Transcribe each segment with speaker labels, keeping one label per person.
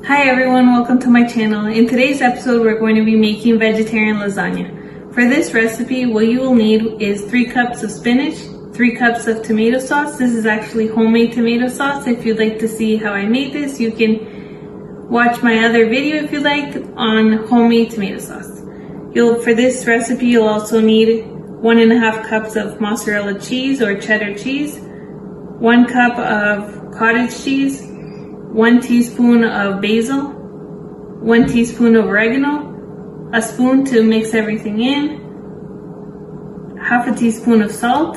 Speaker 1: Hi everyone, welcome to my channel. In today's episode, we're going to be making vegetarian lasagna. For this recipe, what you will need is 3 cups of spinach, 3 cups of tomato sauce. This is actually homemade tomato sauce. If you'd like to see how I made this, you can watch my other video if you'd like on homemade tomato sauce. For this recipe, you'll also need 1.5 cups of mozzarella cheese or cheddar cheese, 1 cup of cottage cheese, 1 teaspoon of basil, 1 teaspoon of oregano, a spoon to mix everything in, half a teaspoon of salt,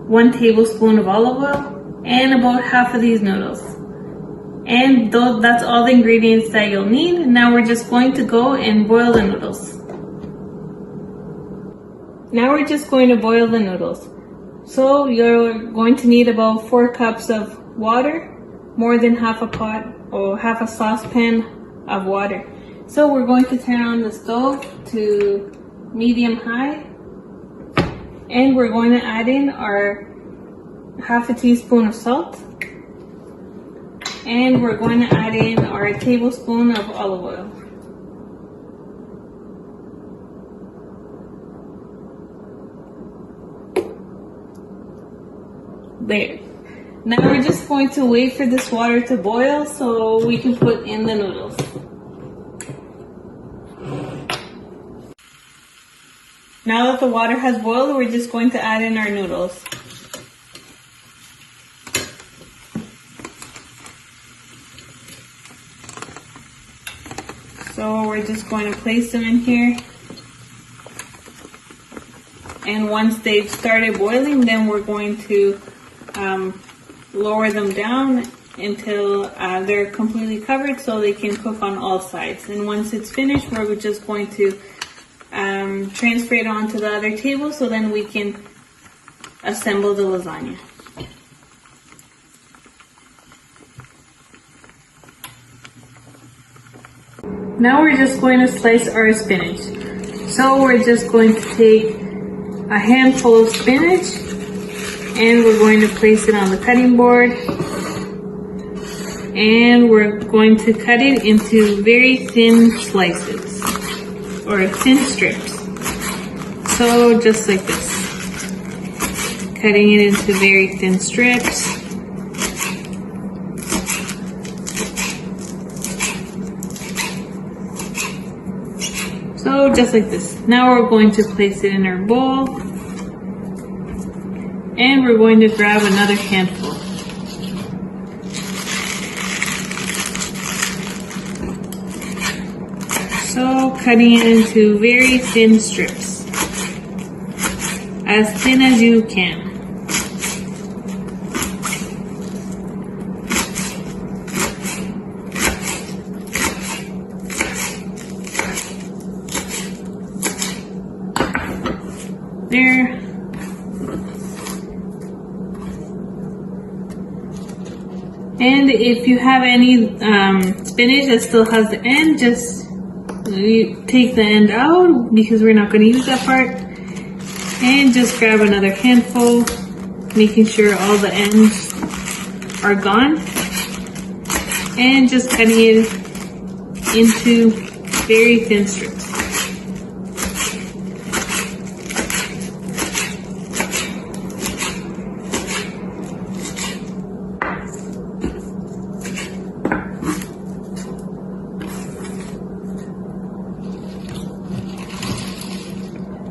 Speaker 1: 1 tablespoon of olive oil, and about half of these noodles. And that's all the ingredients that you'll need. Now we're just going to go and boil the noodles. Now we're just going to boil the noodles. So you're going to need about 4 cups of water, more than half a pot or half a saucepan of water. So we're going to turn on the stove to medium high, and we're going to add in our half a teaspoon of salt, and we're going to add in our tablespoon of olive oil. There. Now we're just going to wait for this water to boil so we can put in the noodles. Now that the water has boiled, we're just going to add in our noodles. So we're just going to place them in here. And once they've started boiling, then we're going to lower them down until they're completely covered so they can cook on all sides. And once it's finished, we're just going to transfer it onto the other table so then we can assemble the lasagna. Now we're just going to slice our spinach. So we're just going to take a handful of spinach, and we're going to place it on the cutting board, and we're going to cut it into very thin slices or thin strips. So just like this, cutting it into very thin strips. So just like this. Now we're going to place it in our bowl. And we're going to grab another handful. So cutting it into very thin strips. As thin as you can. There. And if you have any spinach that still has the end, just take the end out because we're not going to use that part. And just grab another handful, making sure all the ends are gone. And just cutting it into very thin strips.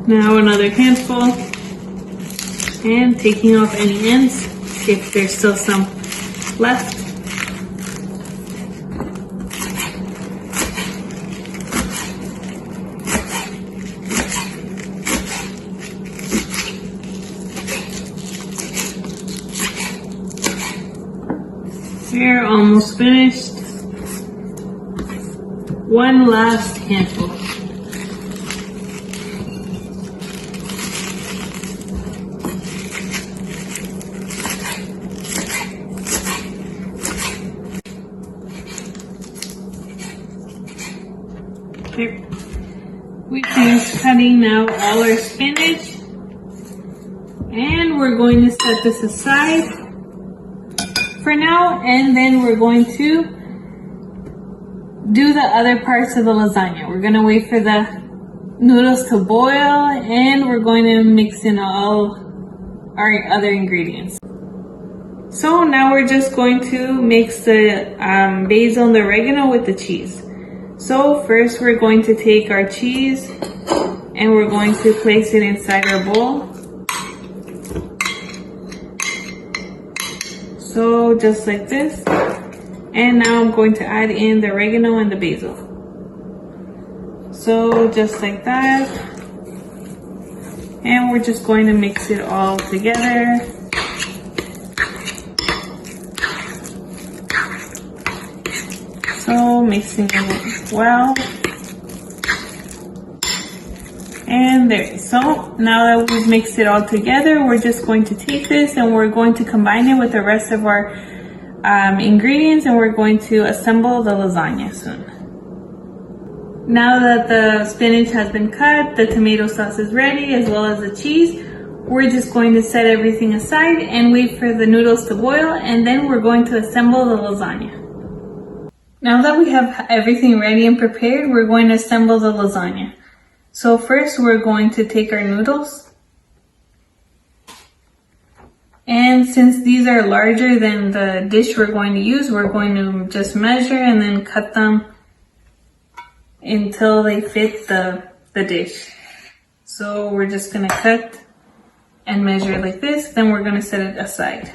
Speaker 1: Now another handful, and taking off any ends if there's still some left. We're almost finished. One last handful. There. We finished cutting now all our spinach, and we're going to set this aside for now, and then we're going to do the other parts of the lasagna. We're gonna wait for the noodles to boil, and we're going to mix in all our other ingredients. So now we're just going to mix the basil and the oregano with the cheese. So first we're going to take our cheese and we're going to place it inside our bowl. So just like this. And now I'm going to add in the oregano and the basil. So just like that. And we're just going to mix it all together. So mixing it well. And there. So now that we've mixed it all together, we're just going to take this and we're going to combine it with the rest of our ingredients, and we're going to assemble the lasagna soon. Now that the spinach has been cut, the tomato sauce is ready, as well as the cheese, we're just going to set everything aside and wait for the noodles to boil, and then we're going to assemble the lasagna. Now that we have everything ready and prepared, we're going to assemble the lasagna. So first we're going to take our noodles. And since these are larger than the dish we're going to use, we're going to just measure and then cut them until they fit the dish. So we're just gonna cut and measure like this, then we're gonna set it aside.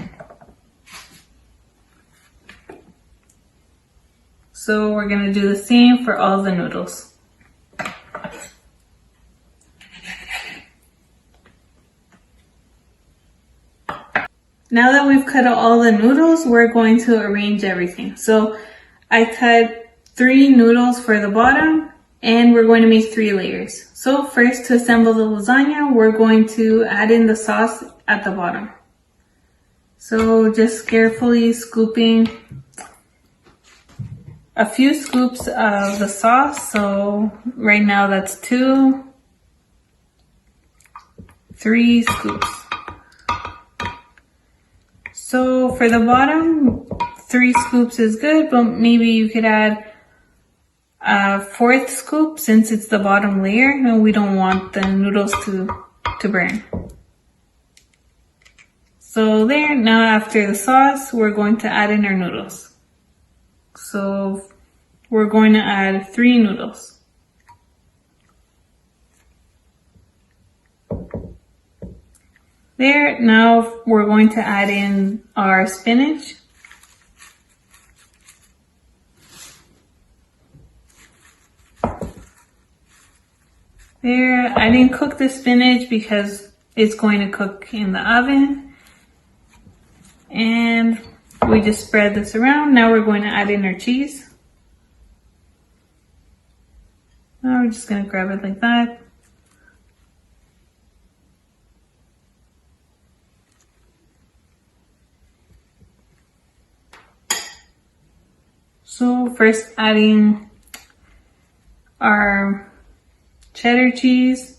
Speaker 1: So we're gonna do the same for all the noodles. Now that we've cut all the noodles, we're going to arrange everything. So I cut 3 noodles for the bottom, and we're going to make 3 layers. So first, to assemble the lasagna, we're going to add in the sauce at the bottom. So just carefully scooping a few scoops of the sauce. So right now that's 2, 3 scoops. So for the bottom, 3 scoops is good, but maybe you could add a 4th scoop since it's the bottom layer and we don't want the noodles to burn. So there, now after the sauce, we're going to add in our noodles. So we're going to add 3 noodles. There, now we're going to add in our spinach. There, I didn't cook the spinach because it's going to cook in the oven. And we just spread this around. Now we're going to add in our cheese. Now we're just going to grab it like that. So first adding our cheddar cheese.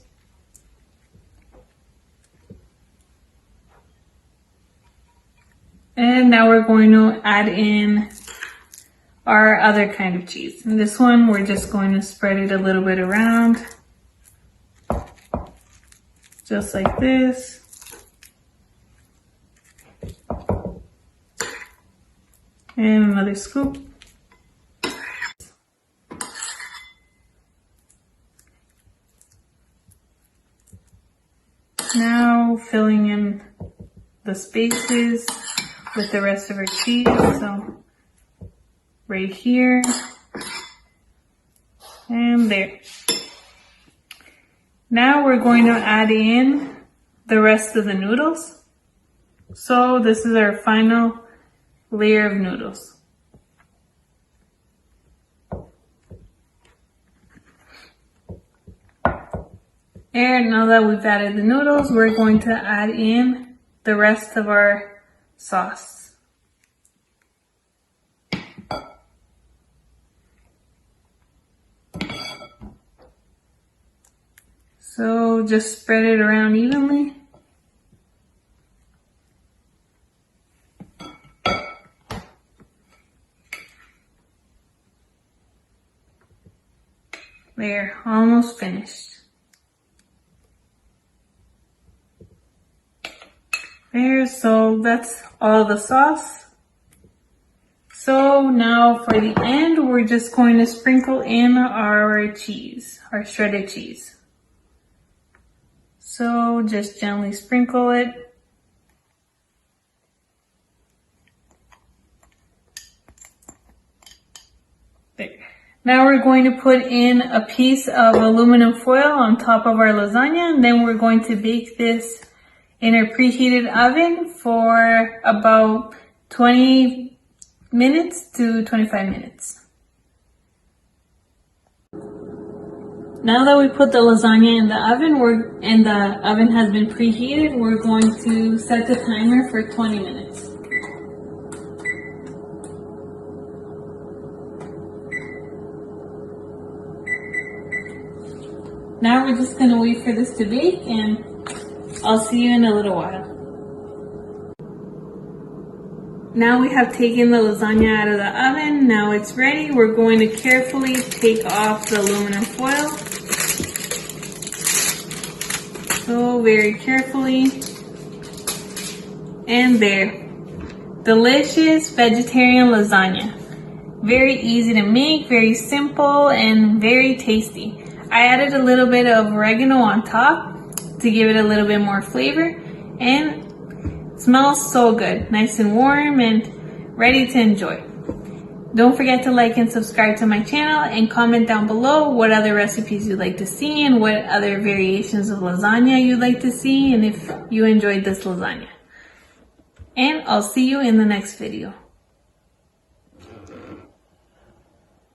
Speaker 1: And now we're going to add in our other kind of cheese. And this one, we're just going to spread it a little bit around. Just like this. And another scoop. Now filling in the spaces with the rest of our cheese. So right here and there. Now we're going to add in the rest of the noodles. So this is our final layer of noodles. And now that we've added the noodles, we're going to add in the rest of our sauce. So just spread it around evenly. There, almost finished. There, so that's all the sauce. So now for the end, we're just going to sprinkle in our cheese, our shredded cheese. So just gently sprinkle it. There. Now we're going to put in a piece of aluminum foil on top of our lasagna, and then we're going to bake this in a preheated oven for about 20 minutes to 25 minutes. Now that we put the lasagna in the oven, and the oven has been preheated, we're going to set the timer for 20 minutes. Now we're just going to wait for this to bake, and I'll see you in a little while. Now we have taken the lasagna out of the oven. Now it's ready. We're going to carefully take off the aluminum foil. So very carefully. And there. Delicious vegetarian lasagna. Very easy to make, very simple, and very tasty. I added a little bit of oregano on top to give it a little bit more flavor, and it smells so good, nice and warm and ready to enjoy. Don't forget to like and subscribe to my channel, and comment down below what other recipes you'd like to see and what other variations of lasagna you'd like to see, and if you enjoyed this lasagna. And I'll see you in the next video.